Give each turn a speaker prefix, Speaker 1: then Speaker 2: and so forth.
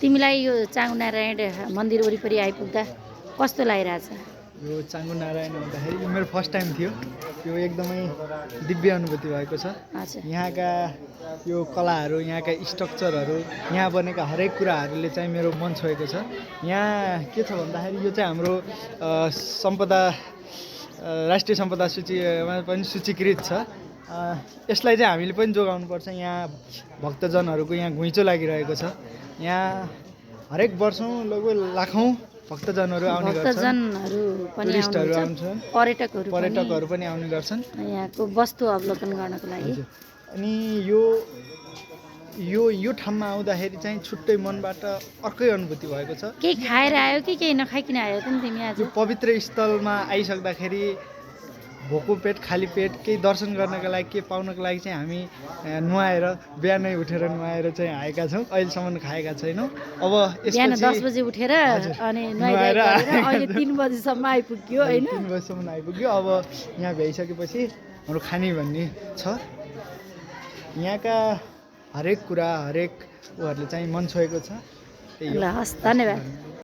Speaker 1: तिमीलाई यो चाँगु नारायण मन्दिर वरिपरि आइपुग्दा कस्तो लागिरहेछ?
Speaker 2: यो चाँगु नारायण आउँदाखेरि यो मेरो फर्स्ट टाइम थियो। यो एकदमै दिव्य अनुभूति भएको छ।
Speaker 1: हजुर।
Speaker 2: यहाँका यो कलाहरू, यहाँका स्ट्रक्चरहरू, यहाँ बनेका हरेक कुराहरूले चाहिँ मेरो मन छोएको छ। यहाँ के छ भन्दाखेरि यो चाहिँ हाम्रो सम्पदा राष्ट्रिय सम्पदा सूचीमा पनि सूचीकृत छ। यसलाई चाहिँ हामीले पनि जोगाउनुपर्छ। यहाँ भक्तजनहरूको यहाँ घुइँचो लागिरहेको छ। यहाँ हरेक वर्षौँ लगभग लाखौँ भक्तजनहरू आउने गर्छन्।
Speaker 1: भक्तजनहरू पनि
Speaker 2: टुरिस्टहरू
Speaker 1: आउनुहुन्छ,
Speaker 2: आउँछन्,
Speaker 1: पर्यटकहरू
Speaker 2: पनि आउने गर्छन्
Speaker 1: यहाँको वस्तु अवलोकन गर्नको लागि।
Speaker 2: अनि यो ठाउँमा आउँदाखेरि चाहिँ छुट्टै मनबाट अर्कै अनुभूति भएको छ।
Speaker 1: केही खाएर आयो कि केही नखाइकन आयो त तिमी आज?
Speaker 2: यो पवित्र स्थलमा आइसक्दाखेरि भोको पेट खाली पेट केही दर्शन गर्नका लागि के पाउनको लागि चाहिँ हामी नुहाएर बिहानै उठेर नुहाएर चाहिँ आएका छौँ। अहिलेसम्म खाएका छैनौँ। अब
Speaker 1: बिहान 10 बजे उठेर अनि नुहाएर अहिले 3 बजीसम्म आइपुग्यो होइन?
Speaker 2: 3 बजीसम्म आइपुग्यो। अब यहाँ भ्याइसकेपछि हाम्रो खाने भन्ने छ। यहाँका हरेक कुरा हरेक उहरूले चाहिँ मन छोएको छ।
Speaker 1: ल हस्, धन्यवाद।